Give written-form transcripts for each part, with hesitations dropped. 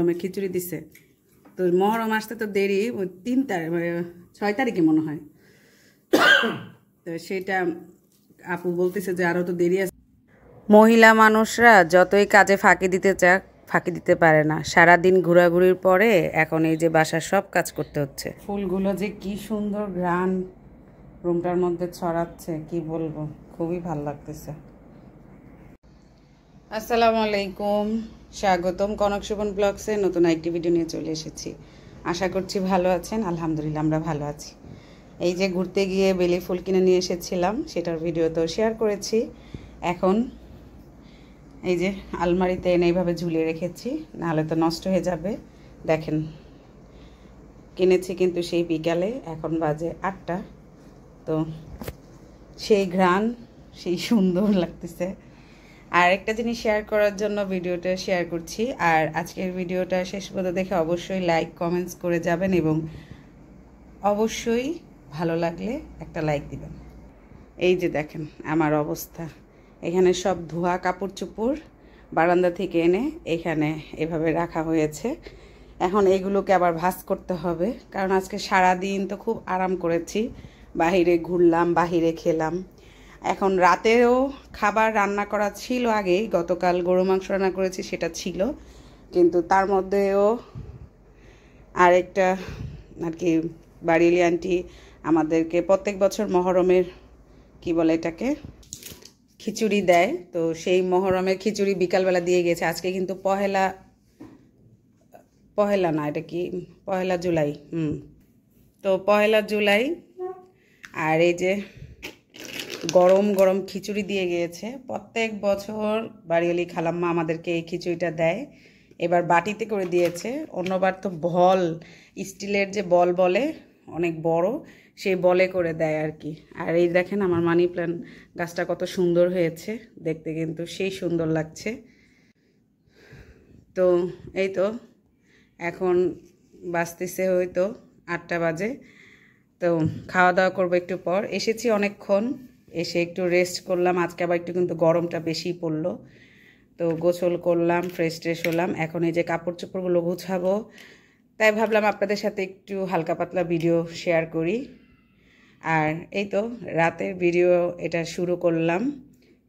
মহরমে খিচুড়ি দিছে। তো মহরম আসতে তো দেরি, ওই 3 তারিখ 6 তারিখে মনে হয়। তো সেটা আপু বলতেছে যে আরও তো দেরি আছে। মহিলা মানুষরা যতই কাজে ফাঁকি দিতে চাক, ফাঁকি দিতে পারে না। সারাদিন ঘোরাঘুরির পরে এখন এই যে বাসার সব কাজ করতে হচ্ছে। ফুলগুলো যে কি সুন্দর ঘ্রাণ রুমটার মধ্যে ছড়াচ্ছে, কি বলবো, খুবই ভালো লাগতেছে। আসসালামু আলাইকুম, স্বাগতম কনক সুবন ব্লগসে নতুন একটি ভিডিও নিয়ে চলে এসেছি। আশা করছি ভালো আছেন। আলহামদুলিল্লাহ আমরা ভালো আছি। এই যে ঘুরতে গিয়ে বেলি ফুল কিনে নিয়ে এসেছিলাম, সেটার ভিডিও তো শেয়ার করেছি। এখন এই যে আলমারিতে এনে এইভাবে ঝুলিয়ে রেখেছি, নাহলে তো নষ্ট হয়ে যাবে। দেখেন, কিনেছি কিন্তু সেই বিকালে, এখন বাজে 8টা। তো সেই ঘ্রাণ, সেই সুন্দর লাগতেছে। আর একটা জিনিস শেয়ার করার জন্য ভিডিওটা শেয়ার করছি। আর আজকের ভিডিওটা শেষ পর্যন্ত দেখে অবশ্যই লাইক কমেন্টস করে যাবেন এবং অবশ্যই ভালো লাগলে একটা লাইক দিবেন। এই যে দেখেন আমার অবস্থা, এখানে সব ধোয়া কাপড় চোপড় বারান্দা থেকে এনে এখানে এভাবে রাখা হয়েছে। এখন এইগুলোকে আবার ভাঁজ করতে হবে, কারণ আজকে সারাদিন তো খুব আরাম করেছি, বাহিরে ঘুরলাম, বাহিরে খেলাম। এখন রাতেও খাবার রান্না করা ছিল, আগেই গতকাল গরু মাংস রান্না করেছি, সেটা ছিল, কিন্তু তার মধ্যেও আরেকটা আর কি বাড়িলি আন্টি আমাদেরকে প্রত্যেক বছর মহরমের কি বলে এটাকে খিচুড়ি দেয়। তো সেই মহরমের খিচুড়ি বিকালবেলা দিয়ে গেছে। আজকে কিন্তু পহেলা না, এটা কি পহেলা জুলাই, তো পহেলা জুলাই। আর এই যে গরম গরম খিচুড়ি দিয়ে গিয়েছে। প্রত্যেক বছর বাড়িয়ালি খালাম্মা আমাদেরকে এই খিচুড়িটা দেয়, এবার বাটিতে করে দিয়েছে। অন্যবার তো বল, স্টিলের যে বল বলে অনেক বড়, সেই বলে করে দেয় আর কি। আর এই দেখেন আমার মানি প্ল্যান্ট গাছটা কত সুন্দর হয়েছে দেখতে, কিন্তু সেই সুন্দর লাগছে। তো এই তো এখন বাজতেছে হয়তো 8টা বাজে। তো খাওয়া দাওয়া করবো একটু পর। এসেছি অনেকক্ষণ, এসে একটু রেস্ট করলাম। আজকে আবার একটু কিন্তু গরমটা বেশি পড়লো, তো গোসল করলাম, ফ্রেশ ট্রেশ হলাম। এখন এই যে কাপড় চোপড়গুলো গুছাবো, তাই ভাবলাম আপনাদের সাথে একটু হালকা পাতলা ভিডিও শেয়ার করি। আর এই তো রাতের ভিডিও এটা শুরু করলাম,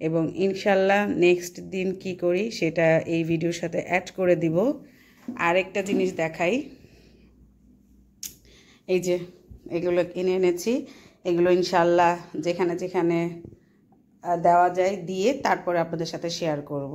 এবং ইনশাল্লাহ নেক্সট দিন কি করি সেটা এই ভিডিওর সাথে অ্যাড করে দিব। আর একটা জিনিস দেখাই, এই যে এগুলো কিনে এনেছি, এগুলো ইনশাল্লাহ যেখানে যেখানে দেওয়া যায় দিয়ে তারপরে আপনাদের সাথে শেয়ার করব।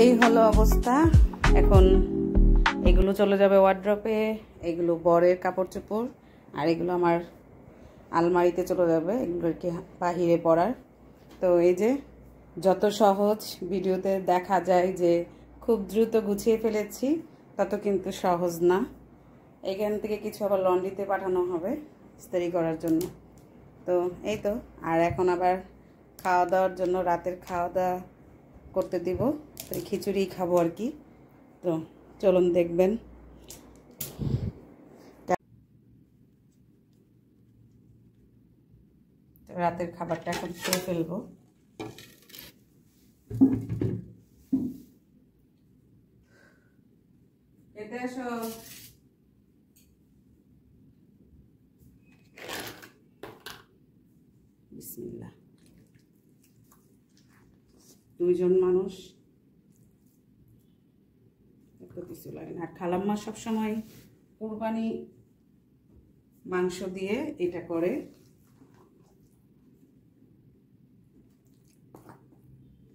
এই হলো অবস্থা। এখন এগুলো চলে যাবে ওয়ার্ড্রপে, এগুলো বরের কাপড় চোপড়, আর এগুলো আমার আলমারিতে চলে যাবে, এগুলো কি বাহিরে পরার। তো এই যে যত সহজ ভিডিওতে দেখা যায় যে খুব দ্রুত গুছিয়ে ফেলেছি, তত কিন্তু সহজ না। এখান থেকে কিছু আবার লন্ড্রিতে পাঠানো হবে ইস্ত্রি করার জন্য। তো এই তো, আর এখন আবার খাওয়া দাওয়ার জন্য রাতের খাওয়া দাওয়া করতে দিব। তো খিচুড়ি খাবো আর কি। তো চলুন দেখবেন। রাতের খাবারটা এখন খেয়ে ফেলবো। এতে আসো। বিসমিল্লাহ। 2 জন মানুষ, এত কিছু লাগে না। আর খালাম্মা সবসময় কুরবানি মাংস দিয়ে এটা করে,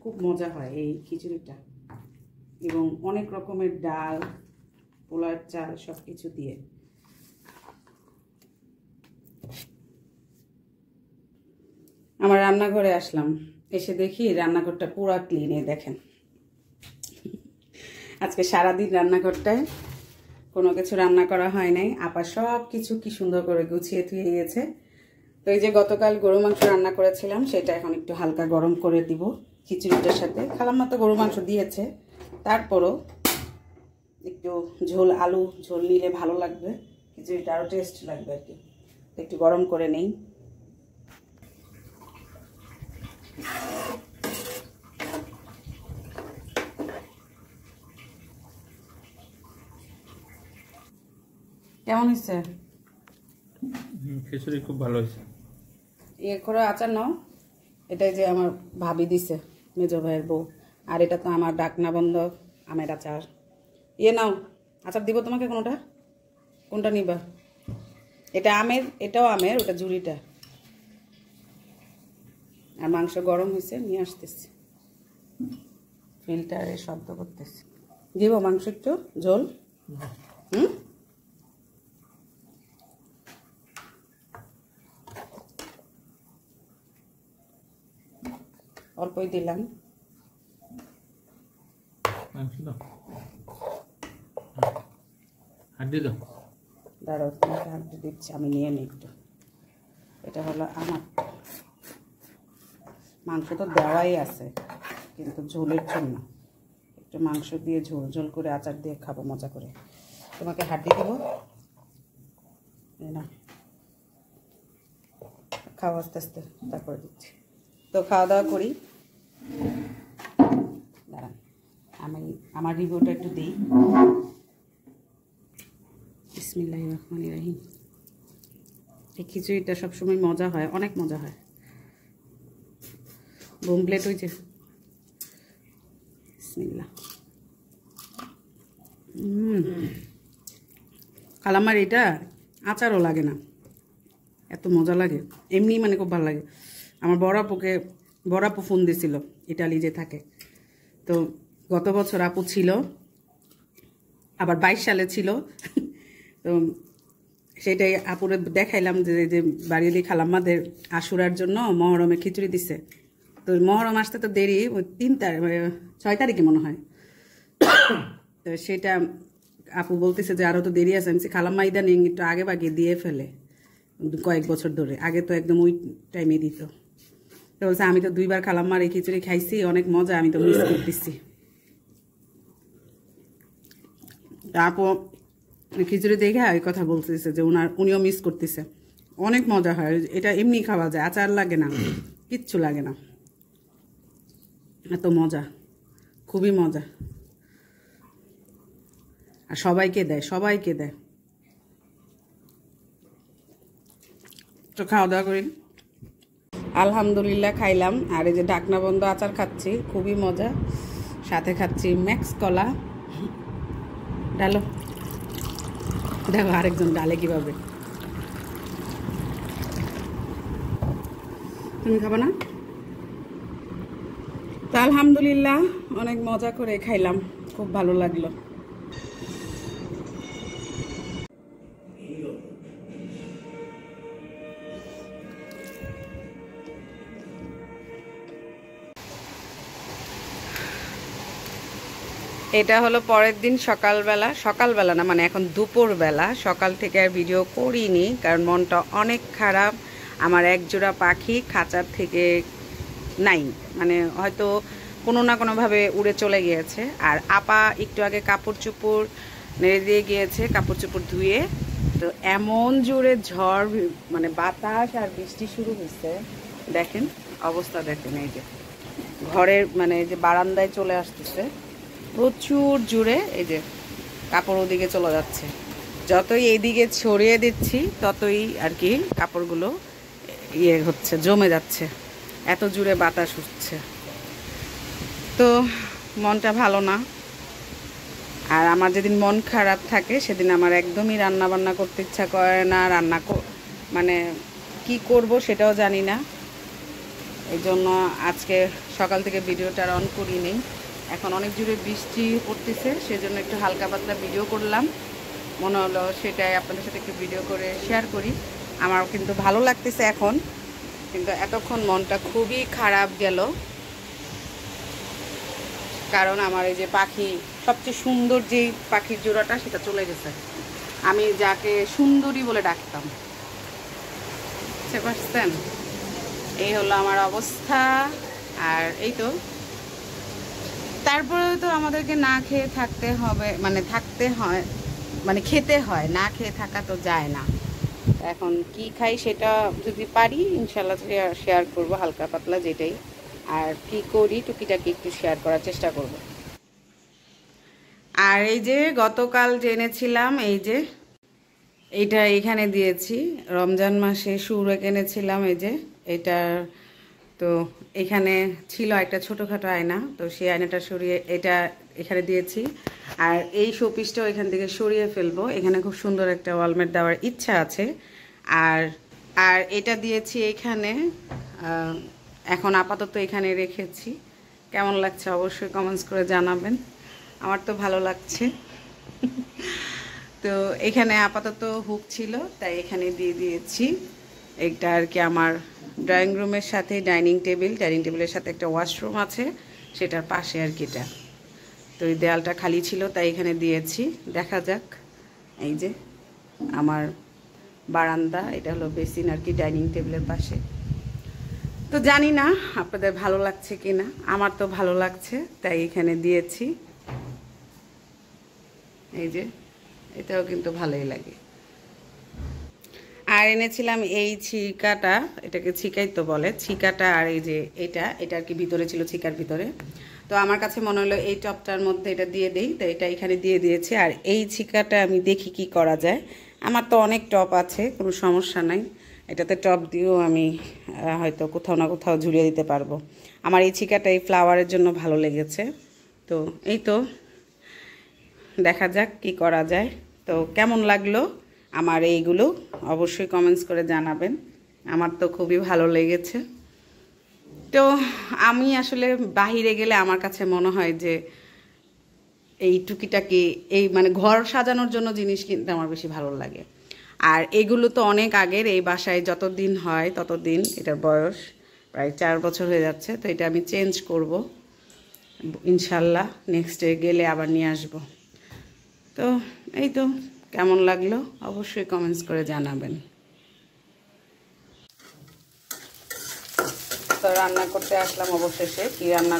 খুব মজা হয় এই খিচুড়িটা, এবং অনেক রকমের ডাল, পোলার চাল সব কিছু দিয়ে। আমার রান্নাঘরে আসলাম, এসে দেখি রান্নাঘরটা পুরা ক্লিন। দেখেন আজকে সারাদিন রান্নাঘরটায় কোনো কিছু রান্না করা হয় নাই। আপা সব কিছু কি সুন্দর করে গুছিয়ে থুয়ে গিয়েছে। তো এই যে গতকাল গরু মাংস রান্না করেছিলাম, সেটা এখন একটু হালকা গরম করে দিব খিচুড়িটার সাথে। খালাম্মা তো গরু মাংস দিয়েছে, তারপরও একটু ঝোল, আলু ঝোল নিলে ভালো লাগবে, খিচুড়িটা আরও টেস্ট লাগবে আর কি। একটু গরম করে নেই। কেমন হয়েছে খিচুড়ি? খুব ভালো হয়েছে। ইয়ে করে আচার নাও, এটাই যে আমার ভাবি দিছে, মেজো ভাইয়ের বউ। আর এটা তো আমার ডাকনা বন্ধ আমের আচার। ইয়ে নাও, আচার দিব তোমাকে। কোনটা নিবা? এটা আমের, এটাও আমের, ওটা জুড়িটা। আর মাংস গরম হয়েছে, নিয়ে আসতেছি। ফিল্টারে শব্দ করতেছি। দিব মাংস একটু ঝোল। অল্পই দিলাম। হাড্ডি দাও। দাঁড়াও, তোমাকে হাড্ডি দিচ্ছি, আমি নিয়ে নিই একটু। এটা হলো আমার মাংস, তো দেওয়াই আছে, কিন্তু ঝোলের জন্য একটু মাংস দিয়ে ঝোল ঝোল করে আচার দিয়ে খাবো মজা করে। তোমাকে হাড্ডি দেবো না, খাও আস্তে আস্তে, তারপরে দিচ্ছি। তো খাওয়া দাওয়া করি, দাঁড়ান আমি আমার রিভিউটা একটু দিই। বিসমিল্লাহির রহমানির রহিম। এই খিচুড়িটা সবসময় মজা হয়, অনেক মজা হয়। বোম প্লেট ওই যে, বিসমিল্লাহ। খালাম্মার এটা আচারও লাগে না, এত মজা লাগে। এমনি মানে খুব ভালো লাগে। আমার বড় আপু ফোন দিয়েছিল, ইটালি যে থাকে। তো গত বছর আপু ছিল, আবার 22 সালে ছিল। তো সেটাই আপুরে দেখাইলাম যে বাড়িয়ে খালাম্মাদের আশুরার জন্য মহরমে খিচুড়ি দিছে। তো মহরম আসতে তো দেরি, ওই 6 তারিখে মনে হয়। তো সেটা আপু বলতেছে যে আরও তো দেরি আছে। আমি খালাম্মা ইদানিং একটু আগে বাগিয়ে দিয়ে ফেলে, কয়েক বছর ধরে। আগে তো একদম ওই টাইমে দিত। তো বলছে আমি তো 2 বার খালাম্মার এই খিচুড়ি খাইছি, অনেক মজা, আমি তো মিস করতেছি। আপু খিচুড়ি দেখে এই কথা বলতেছে যে উনিও মিস করতেছে। অনেক মজা হয় এটা, এমনি খাওয়া যায়, আচার লাগে না, কিচ্ছু লাগে না, এত মজা, খুবই মজা। আর সবাইকে দেয়। তো খাওয়া দাওয়া করি, আলহামদুলিল্লাহ খাইলাম। আর এই যে ঢাকনা বন্ধ আচার খাচ্ছি, খুবই মজা। সাথে খাচ্ছি ম্যাক্স কলা। ডালো, দেখো আরেকজন ডালে কিভাবে। তুমি খাবো না? তো আলহামদুলিল্লাহ অনেক মজা করে খাইলাম, খুব ভালো লাগলো। এটা হলো পরের দিন সকালবেলা না, মানে এখন দুপুরবেলা। সকাল থেকে আর ভিডিও করিনি, কারণ মনটা অনেক খারাপ। আমার একজোড়া পাখি খাঁচার থেকে নাই, মানে হয়তো কোনো না কোনোভাবে উড়ে চলে গিয়েছে। আর আপা একটু আগে কাপড় চোপড় নেড়ে দিয়ে গিয়েছে, কাপড় চোপড় ধুয়ে। তো এমন জোরে ঝড়, মানে বাতাস আর বৃষ্টি শুরু হয়েছে, দেখেন অবস্থা দেখেন। এই যে ঘরের, মানে যে বারান্দায় চলে আসতেছে প্রচুর জোরে। এই যে কাপড় ওদিকে চলে যাচ্ছে, যতই এইদিকে ছড়িয়ে দিচ্ছি ততই আর কি কাপড়গুলো ইয়ে হচ্ছে, জমে যাচ্ছে, এত জোরে বাতাস উঠছে। তো মনটা ভালো না। আর আমার যেদিন মন খারাপ থাকে সেদিন আমার একদমই রান্না বান্না করতে ইচ্ছা করে না, মানে কি করব সেটাও জানি না। এই জন্য আজকে সকাল থেকে ভিডিওটা অন করি নেই। এখন অনেক জোরে বৃষ্টি পড়তেছে, সেজন্য একটু হালকা পাতলা ভিডিও করলাম। মনে হলো সেটাই আপনাদের সাথে একটু ভিডিও করে শেয়ার করি। আমার কিন্তু ভালো লাগতেছে এখন, কিন্তু এতক্ষণ মনটা খুবই খারাপ গেল। কারণ আমার এই যে পাখি, সবচেয়ে সুন্দর যেই পাখির জোড়াটা সেটা চলে গেছে। আমি যাকে সুন্দরী বলে ডাকতাম, বুঝতে পারছেন? এই হলো আমার অবস্থা। আর এই তো, তারপরে তো আমাদেরকে না খেয়ে থাকতে হবে, মানে থাকতে হয়, মানে খেতে হয়, না খেয়ে থাকা তো যায় না। এখন কি খাই সেটা যদি পারি ইনশাল্লাহ শেয়ার করব, হালকা পাতলা যেটাই। আর কি করি টুকিটাকি একটু শেয়ার করার চেষ্টা করব। আর এই যে গতকাল জেনেছিলাম, এই যে এইটা এখানে দিয়েছি, রমজান মাসে শুরু কিনেছিলাম। এই যে এটা, তো এখানে ছিল একটা ছোটোখাটো আয়না, তো সেই আয়নাটা সরিয়ে এটা এখানে দিয়েছি। আর এই শোপিসটাও এখান থেকে সরিয়ে ফেলবো। এখানে খুব সুন্দর একটা ওয়ালমেট দেওয়ার ইচ্ছা আছে। আর আর এটা দিয়েছি এখানে, এখন আপাতত এখানে রেখেছি। কেমন লাগছে অবশ্যই কমেন্টস করে জানাবেন। আমার তো ভালো লাগছে। তো এখানে আপাতত হুক ছিল, তাই এখানে দিয়ে দিয়েছি। এটা আর কি আমার ড্রয়িং রুমের সাথে ডাইনিং টেবিলের সাথে একটা ওয়াশরুম আছে, সেটার পাশে আর কি এটা। তো এই দেয়ালটা খালি ছিল তাই এখানে দিয়েছি। দেখা যাক। এই যে আমার বারান্দা, এটা হলো বেসিন আর কি ডাইনিং টেবিলের পাশে। তো জানি না আপনাদের ভালো লাগছে কি না, আমার তো ভালো লাগছে তাই এখানে দিয়েছি। এই যে এটাও কিন্তু ভালোই লাগে। আর এনেছিলাম এই ছিকাটা, এটাকে ছিকাই তো বলে, ছিকাটা। আর এই যে এটা আর কি ভিতরে ছিল, ছিকার ভিতরে। তো আমার কাছে মনে হলো এই টপটার মধ্যে এটা দিয়ে দেই, তো এটা এখানে দিয়ে দিয়েছি। আর এই ছিকাটা আমি দেখি কি করা যায়। আমার তো অনেক টপ আছে, কোনো সমস্যা নাই। এটাতে টপ দিয়েও আমি হয়তো কোথাও না কোথাও ঝুলিয়ে দিতে পারবো। আমার এই ছিকাটা এই ফ্লাওয়ারের জন্য ভালো লেগেছে। তো এই তো, দেখা যাক কি করা যায়। তো কেমন লাগলো আমার এইগুলো অবশ্যই কমেন্টস করে জানাবেন। আমার তো খুবই ভালো লেগেছে। তো আমি আসলে বাহিরে গেলে আমার কাছে মনে হয় যে এই টুকিটাকি এই মানে ঘর সাজানোর জন্য জিনিস কিনতে আমার বেশি ভালো লাগে। আর এগুলো তো অনেক আগের, এই বাসায় যতদিন হয় ততদিন, এটার বয়স প্রায় 4 বছর হয়ে যাচ্ছে। তো এটা আমি চেঞ্জ করব ইনশাল্লাহ, নেক্সট ডে গেলে আবার নিয়ে আসবো। তো এই তো, কেমন লাগলো অবশ্যই কমেন্টস করে জানাবেন। তো রান্না করতে আসলাম অবশেষে। কি রান্না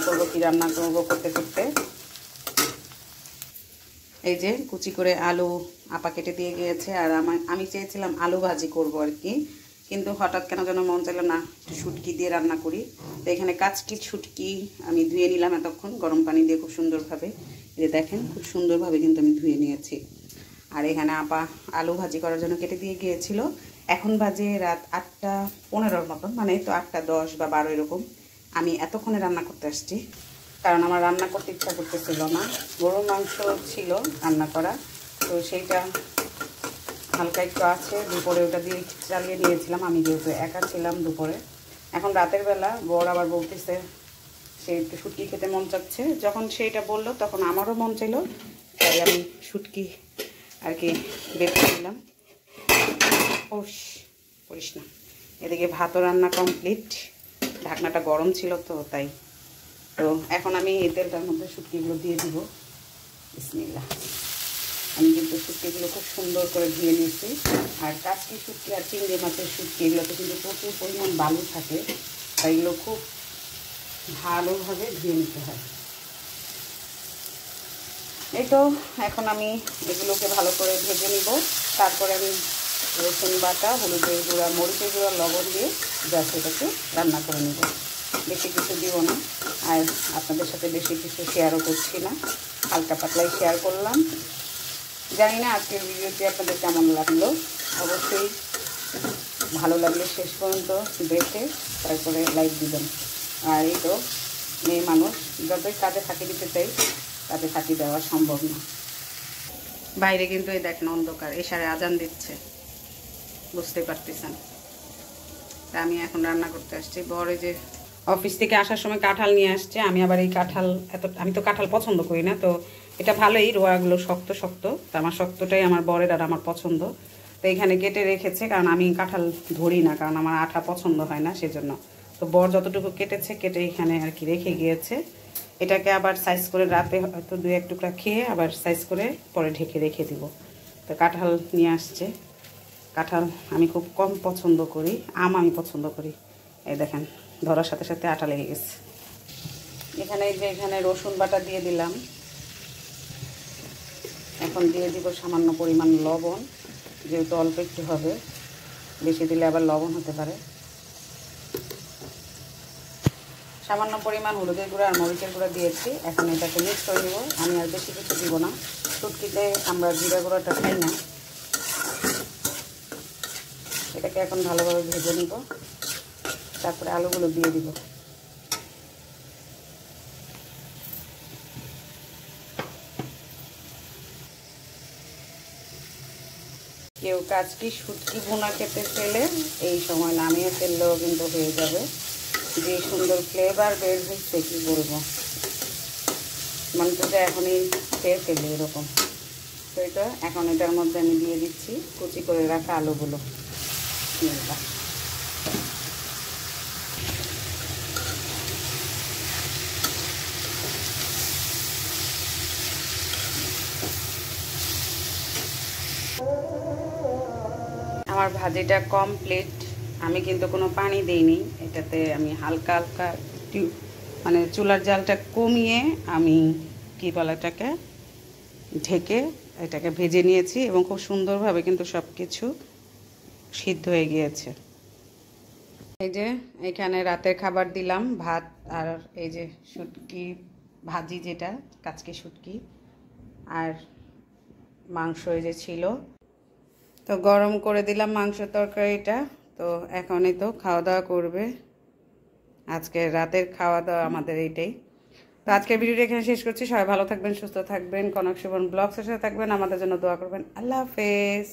করব করতে করতে এই যে কুচি করে আলু আপা কেটে দিয়ে গিয়েছে। আর আমি চেয়েছিলাম আলু ভাজি করব আর কি, কিন্তু হঠাৎ কেন যেন মন চাইলো না একটু শুটকি দিয়ে রান্না করি। তো এখানে কাচকি শুটকি আমি ধুয়ে নিলাম এতক্ষণ গরম পানি দিয়ে খুব সুন্দরভাবে। এই দেখেন খুব সুন্দরভাবে কিন্তু আমি ধুয়ে নিয়েছি। আর এখানে আপা আলু ভাজি করার জন্য কেটে দিয়ে গিয়েছিল। এখন বাজে রাত 8:15 মতন, মানে তো 8:10 বা 12 এরকম। আমি এতক্ষণে রান্না করতে আসছি, কারণ আমার রান্না করতে ইচ্ছা করতেছিল না। গরুর মাংস ছিল রান্না করা, তো সেইটা হালকা একটু আছে, দুপুরে ওটা দিয়ে চালিয়ে নিয়েছিলাম। আমি যেহেতু একা ছিলাম দুপুরে, এখন রাতের বেলা বর আবার বলতেছে সে একটু শুটকি খেতে মন চাচ্ছে। যখন সেইটা বললো তখন আমারও মন চাইলো, তাই আমি শুটকি আর কি বেছে নিলাম। করিস না। এদিকে ভাতও রান্না কমপ্লিট, ঢাকনাটা গরম ছিল তো তাই। তো এখন আমি এই তেলটার মধ্যে শুটকিগুলো দিয়ে দিব। বিসমিল্লাহ। আমি কিন্তু শুটকিগুলো খুব সুন্দর করে ধুয়ে নিয়েছি। আর কাচকি শুটকি আর চিংড়ি মাছের শুটকি এগুলোতে কিন্তু প্রচুর পরিমাণ বালু থাকে, তাই এগুলো খুব ভালোভাবে ধুয়ে নিতে হয়। এই তো এখন আমি এগুলোকে ভালো করে ভেজে নিব। তারপরে আমি রসুন বাটা, হলুদের গুঁড়া, মরিচের গুঁড়া, লবণ দিয়ে জাস্ট এটাকে রান্না করে নেব। বেশি কিছু দিব না, আর আপনাদের সাথে বেশি কিছু শেয়ারও করছি না, হালকা পাতলাই শেয়ার করলাম। জানি না আজকের ভিডিওটি আপনাদের কেমন লাগলো, অবশ্যই ভালো লাগলে শেষ পর্যন্ত দেখে তারপরে লাইক দিবেন। আর এই তো মেয়ে মানুষ, যতই কাজে ফাঁকি দিতে চাই কাজে ফাঁকি দেওয়া সম্ভব না। বাইরে কিন্তু এই দেখেন অন্ধকার, এশারে আজান দিচ্ছে, বুঝতে পারতেছেন। তা আমি এখন রান্না করতে আসছি। বড় যে অফিস থেকে আসার সময় কাঁঠাল নিয়ে আসছে, আমি আবার এই কাঁঠাল আমি তো কাঁঠাল পছন্দ করি না, তো এটা ভালোই, রোয়াগুলো শক্ত শক্ত, তো আমার শক্তটাই আমার বরের আর আমার পছন্দ। তো এখানে কেটে রেখেছে, কারণ আমি কাঁঠাল ধরি না, কারণ আমার আঠা পছন্দ হয় না, সেজন্য। তো বর যতটুকু কেটেছে কেটে এখানে আর কি রেখে গিয়েছে। এটাকে আবার সাইজ করে রাতে হয়তো 2-1 টুকরা খেয়ে আবার সাইজ করে পরে ঢেকে রেখে দিব। তো কাঁঠাল নিয়ে আসছে। কাঁঠাল আমি খুব কম পছন্দ করি, আম আমি পছন্দ করি। এই দেখেন ধরার সাথে সাথে আটা লেগে গেছে। এখানে রসুন বাটা দিয়ে দিলাম। এখন দিয়ে দিব সামান্য পরিমাণ লবণ, যেহেতু অল্প একটু হবে, বেশি দিলে আবার লবণ হতে পারে। সামান্য পরিমাণ হলুদের গুঁড়া আর মরিচের গুঁড়া দিয়েছি। এখন এটাকে মিক্স করে নেব। আমি আর বেশি কিছু দিব না, শুটকিতে আমরা জিরা গুঁড়াটা খাই না। এটাকে এখন ভালোভাবে ভেজে নিব, তারপরে আলুগুলো দিয়ে দিব। কেউ কাচকি শুটকি ভুনা খেতে চাইলে এই সময় নামিয়ে ফেললেও কিন্তু হয়ে যাবে। যে সুন্দর ফ্লেভার বের হচ্ছে কী বলবো, মনে হচ্ছে এখনই খেয়ে ফেলি এরকম। তো এটা এখন এটার মধ্যে আমি দিয়ে দিচ্ছি কুচি করে রাখা আলুগুলো। আমার ভাজিটা কমপ্লিট। আমি কিন্তু কোনো পানি দিইনি এটাতে, আমি হালকা হালকা মানে চুলার জালটা কমিয়ে আমি কী বলে এটাকে ঢেকে এটাকে ভেজে নিয়েছি, এবং খুব সুন্দরভাবে কিন্তু সব কিছু সিদ্ধ হয়ে গিয়েছে। এই যে এখানে রাতের খাবার দিলাম, ভাত আর এই যে শুটকি ভাজি, যেটা কাচকি শুটকি, আর মাংস এই যে ছিল। তো গরম করে দিলাম মাংস তরকারিটা। তো এখনই তো খাওয়া দাওয়া করবে। আজকে রাতের খাওয়া দাওয়া আমাদের এইটাই। তো আজকের ভিডিওটা এখানে শেষ করছি। সবাই ভালো থাকবেন, সুস্থ থাকবেন, কনক সুবন ব্লগসের সাথে থাকবেন, আমাদের জন্য দোয়া করবেন। আল্লাহ হাফেজ।